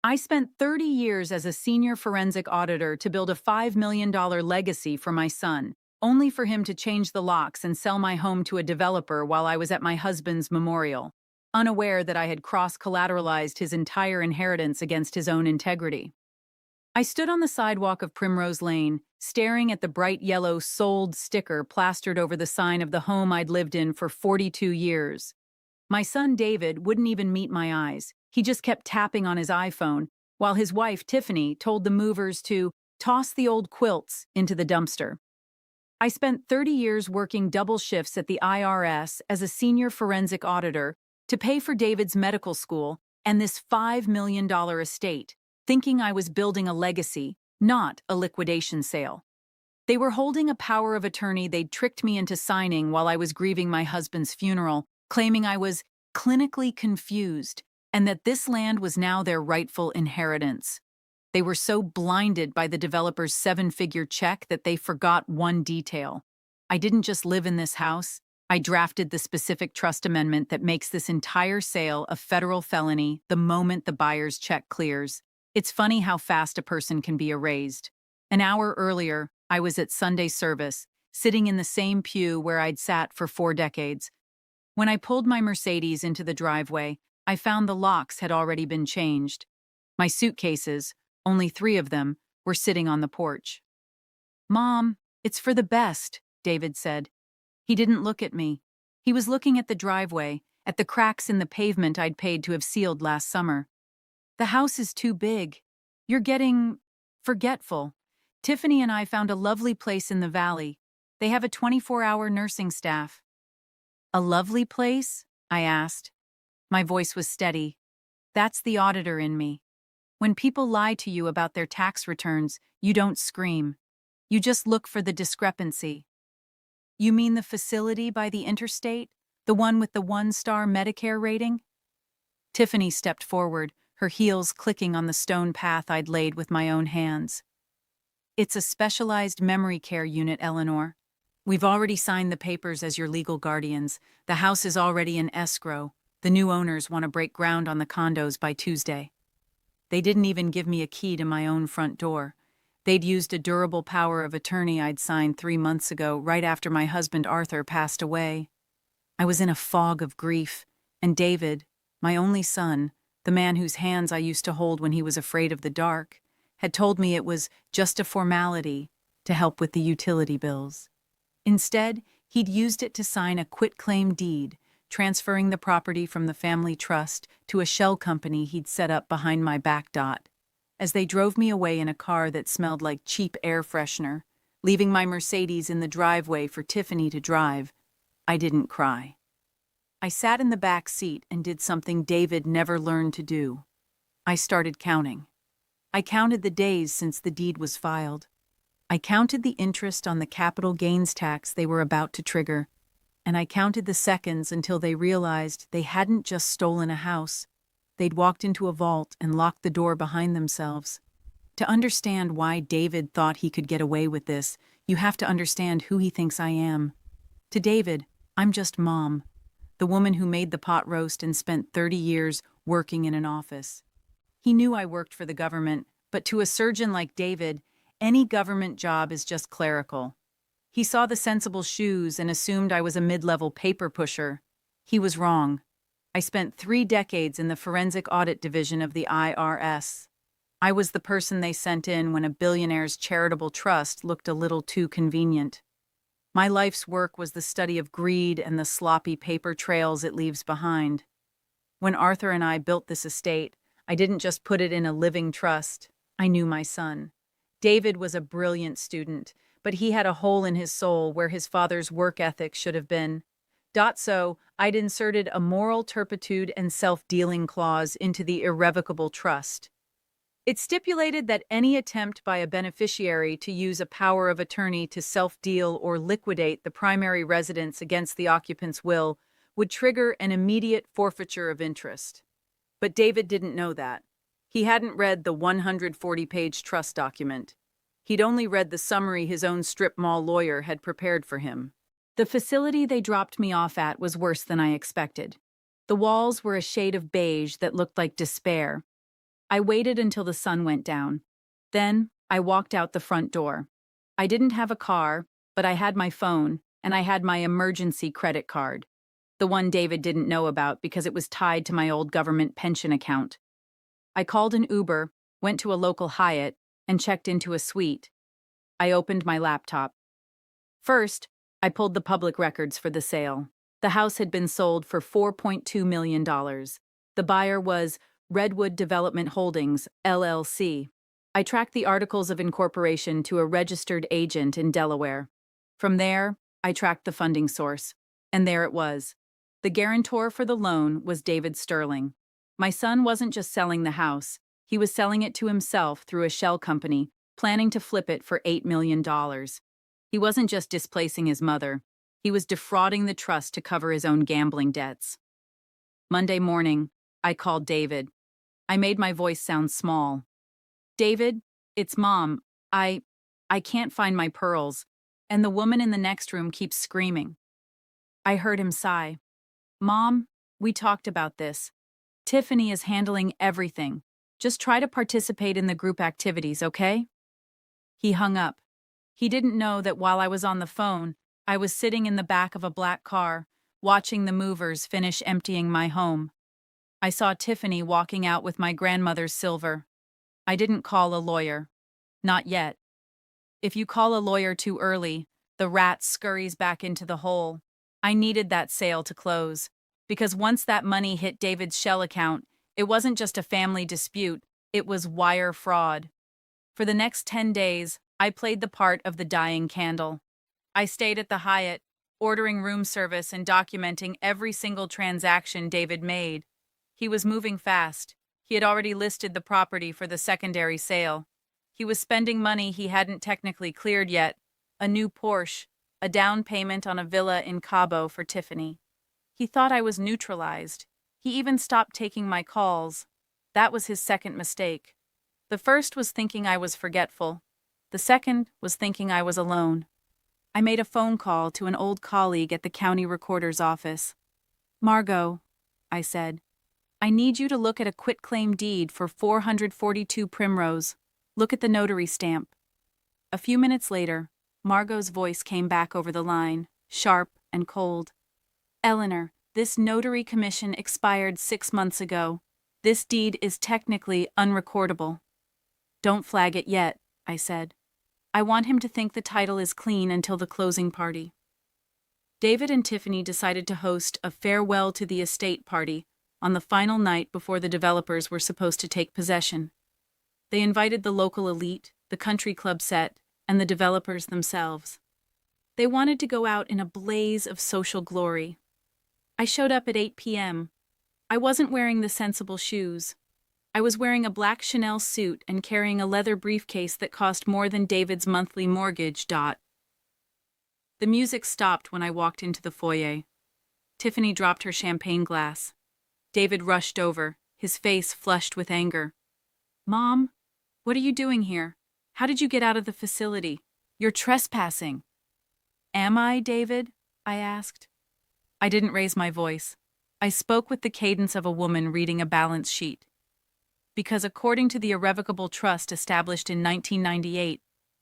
I spent 30 years as a senior forensic auditor to build a $5 million legacy for my son, only for him to change the locks and sell my home to a developer while I was at my husband's memorial, unaware that I had cross-collateralized his entire inheritance against his own integrity. I stood on the sidewalk of Primrose Lane, staring at the bright yellow "Sold" sticker plastered over the sign of the home I'd lived in for 42 years. My son David wouldn't even meet my eyes. He just kept tapping on his iPhone, while his wife Tiffany told the movers to toss the old quilts into the dumpster. I spent 30 years working double shifts at the IRS as a senior forensic auditor to pay for David's medical school and this $5 million estate, thinking I was building a legacy, not a liquidation sale. They were holding a power of attorney they'd tricked me into signing while I was grieving my husband's funeral, claiming I was clinically confused and that this land was now their rightful inheritance. They were so blinded by the developer's seven-figure check that they forgot one detail. I didn't just live in this house. I drafted the specific trust amendment that makes this entire sale a federal felony the moment the buyer's check clears. It's funny how fast a person can be erased. An hour earlier, I was at Sunday service, sitting in the same pew where I'd sat for 4 decades. When I pulled my Mercedes into the driveway, I found the locks had already been changed. My suitcases, only 3 of them, were sitting on the porch. "Mom, it's for the best," David said. He didn't look at me. He was looking at the driveway, at the cracks in the pavement I'd paid to have sealed last summer. "The house is too big. You're getting forgetful. Tiffany and I found a lovely place in the valley. They have a 24-hour nursing staff." "A lovely place?" I asked. My voice was steady. That's the auditor in me. When people lie to you about their tax returns, you don't scream. You just look for the discrepancy. "You mean the facility by the interstate? The one with the 1-star Medicare rating?" Tiffany stepped forward, her heels clicking on the stone path I'd laid with my own hands. "It's a specialized memory care unit, Eleanor. We've already signed the papers as your legal guardians. The house is already in escrow. The new owners want to break ground on the condos by Tuesday." They didn't even give me a key to my own front door. They'd used a durable power of attorney I'd signed 3 months ago, right after my husband Arthur passed away. I was in a fog of grief, and David, my only son, the man whose hands I used to hold when he was afraid of the dark, had told me it was just a formality to help with the utility bills. Instead, he'd used it to sign a quitclaim deed, transferring the property from the family trust to a shell company he'd set up behind my back. As they drove me away in a car that smelled like cheap air freshener, leaving my Mercedes in the driveway for Tiffany to drive, I didn't cry. I sat in the back seat and did something David never learned to do. I started counting. I counted the days since the deed was filed. I counted the interest on the capital gains tax they were about to trigger, and I counted the seconds until they realized they hadn't just stolen a house. They'd walked into a vault and locked the door behind themselves. To understand why David thought he could get away with this, you have to understand who he thinks I am. To David, I'm just Mom, the woman who made the pot roast and spent 30 years working in an office. He knew I worked for the government, but to a surgeon like David, any government job is just clerical. He saw the sensible shoes and assumed I was a mid-level paper pusher. He was wrong. I spent 3 decades in the Forensic Audit Division of the IRS. I was the person they sent in when a billionaire's charitable trust looked a little too convenient. My life's work was the study of greed and the sloppy paper trails it leaves behind. When Arthur and I built this estate, I didn't just put it in a living trust. I knew my son. David was a brilliant student, but he had a hole in his soul where his father's work ethic should have been. So, I'd inserted a moral turpitude and self-dealing clause into the irrevocable trust. It stipulated that any attempt by a beneficiary to use a power of attorney to self-deal or liquidate the primary residence against the occupant's will would trigger an immediate forfeiture of interest. But David didn't know that. He hadn't read the 140-page trust document. He'd only read the summary his own strip mall lawyer had prepared for him. The facility they dropped me off at was worse than I expected. The walls were a shade of beige that looked like despair. I waited until the sun went down. Then, I walked out the front door. I didn't have a car, but I had my phone, and I had my emergency credit card. The one David didn't know about because it was tied to my old government pension account. I called an Uber, went to a local Hyatt, and checked into a suite. I opened my laptop. First, I pulled the public records for the sale. The house had been sold for $4.2 million. The buyer was Redwood Development Holdings, LLC. I tracked the articles of incorporation to a registered agent in Delaware. From there, I tracked the funding source. And there it was. The guarantor for the loan was David Sterling. My son wasn't just selling the house. He was selling it to himself through a shell company, planning to flip it for $8 million. He wasn't just displacing his mother. He was defrauding the trust to cover his own gambling debts. Monday morning, I called David. I made my voice sound small. David, it's Mom. I can't find my pearls, and the woman in the next room keeps screaming. I heard him sigh. Mom, we talked about this. Tiffany is handling everything. Just try to participate in the group activities, okay? He hung up. He didn't know that while I was on the phone, I was sitting in the back of a black car, watching the movers finish emptying my home. I saw Tiffany walking out with my grandmother's silver. I didn't call a lawyer. Not yet. If you call a lawyer too early, the rat scurries back into the hole. I needed that sale to close, because once that money hit David's shell account, it wasn't just a family dispute, it was wire fraud. For the next 10 days, I played the part of the dying candle. I stayed at the Hyatt, ordering room service and documenting every single transaction David made. He was moving fast. He had already listed the property for the secondary sale. He was spending money he hadn't technically cleared yet, a new Porsche, a down payment on a villa in Cabo for Tiffany. He thought I was neutralized. He even stopped taking my calls. That was his second mistake. The first was thinking I was forgetful. The second was thinking I was alone. I made a phone call to an old colleague at the county recorder's office. Margot, I said, I need you to look at a quitclaim deed for 442 Primrose. Look at the notary stamp. A few minutes later, Margot's voice came back over the line, sharp and cold. Eleanor, this notary commission expired 6 months ago. This deed is technically unrecordable. Don't flag it yet, I said. I want him to think the title is clean until the closing party. David and Tiffany decided to host a farewell to the estate party on the final night before the developers were supposed to take possession. They invited the local elite, the country club set, and the developers themselves. They wanted to go out in a blaze of social glory. I showed up at 8 p.m. I wasn't wearing the sensible shoes. I was wearing a black Chanel suit and carrying a leather briefcase that cost more than David's monthly mortgage. The music stopped when I walked into the foyer. Tiffany dropped her champagne glass. David rushed over, his face flushed with anger. Mom, what are you doing here? How did you get out of the facility? You're trespassing. Am I, David? I asked. I didn't raise my voice. I spoke with the cadence of a woman reading a balance sheet. Because according to the Irrevocable Trust established in 1998,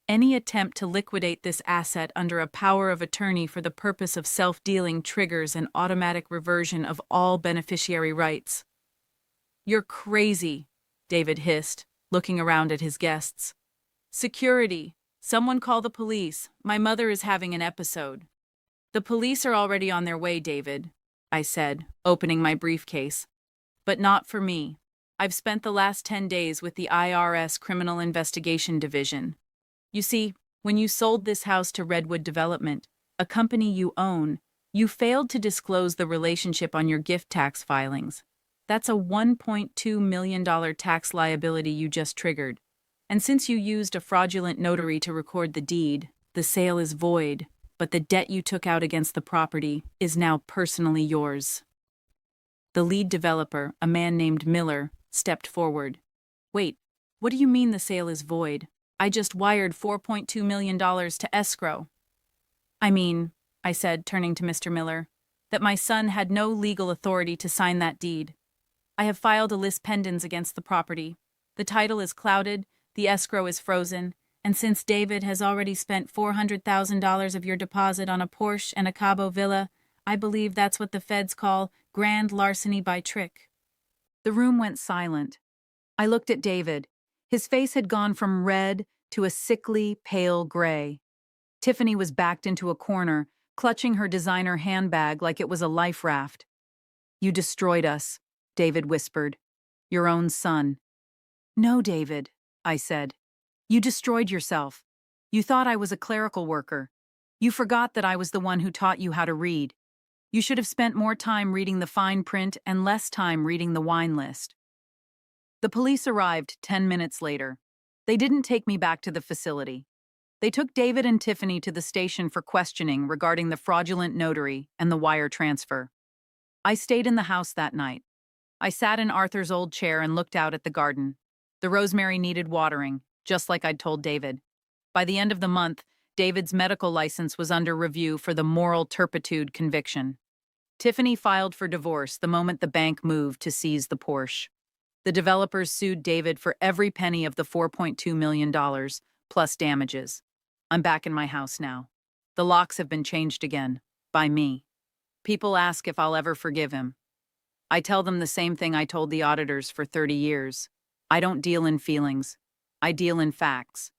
any attempt to liquidate this asset under a power of attorney for the purpose of self-dealing triggers an automatic reversion of all beneficiary rights. You're crazy, David hissed, looking around at his guests. Security! Someone call the police. My mother is having an episode. The police are already on their way, David, I said, opening my briefcase. But not for me. I've spent the last 10 days with the IRS Criminal Investigation Division. You see, when you sold this house to Redwood Development, a company you own, you failed to disclose the relationship on your gift tax filings. That's a $1.2 million tax liability you just triggered. And since you used a fraudulent notary to record the deed, the sale is void, but the debt you took out against the property is now personally yours. The lead developer, a man named Miller, stepped forward. Wait, what do you mean the sale is void? I just wired $4.2 million to escrow. I mean, I said, turning to Mr. Miller, that my son had no legal authority to sign that deed. I have filed a lis pendens against the property. The title is clouded, the escrow is frozen, and since David has already spent $400,000 of your deposit on a Porsche and a Cabo villa, I believe that's what the feds call grand larceny by trick. The room went silent. I looked at David. His face had gone from red to a sickly, pale gray. Tiffany was backed into a corner, clutching her designer handbag like it was a life raft. "You destroyed us," David whispered. "Your own son." "No, David," I said. "You destroyed yourself. You thought I was a clerical worker. You forgot that I was the one who taught you how to read. You should have spent more time reading the fine print and less time reading the wine list." The police arrived 10 minutes later. They didn't take me back to the facility. They took David and Tiffany to the station for questioning regarding the fraudulent notary and the wire transfer. I stayed in the house that night. I sat in Arthur's old chair and looked out at the garden. The rosemary needed watering, just like I'd told David. By the end of the month, David's medical license was under review for the moral turpitude conviction. Tiffany filed for divorce the moment the bank moved to seize the Porsche. The developers sued David for every penny of the $4.2 million, plus damages. I'm back in my house now. The locks have been changed again, by me. People ask if I'll ever forgive him. I tell them the same thing I told the auditors for 30 years. I don't deal in feelings. I deal in facts.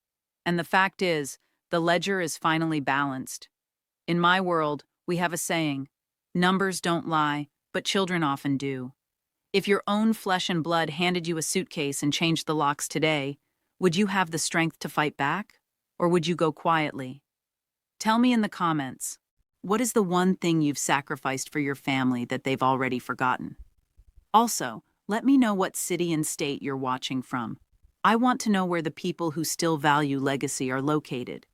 And the fact is, the ledger is finally balanced. In my world, we have a saying, numbers don't lie, but children often do. If your own flesh and blood handed you a suitcase and changed the locks today, would you have the strength to fight back? Or would you go quietly? Tell me in the comments, what is the one thing you've sacrificed for your family that they've already forgotten? Also, let me know what city and state you're watching from. I want to know where the people who still value legacy are located.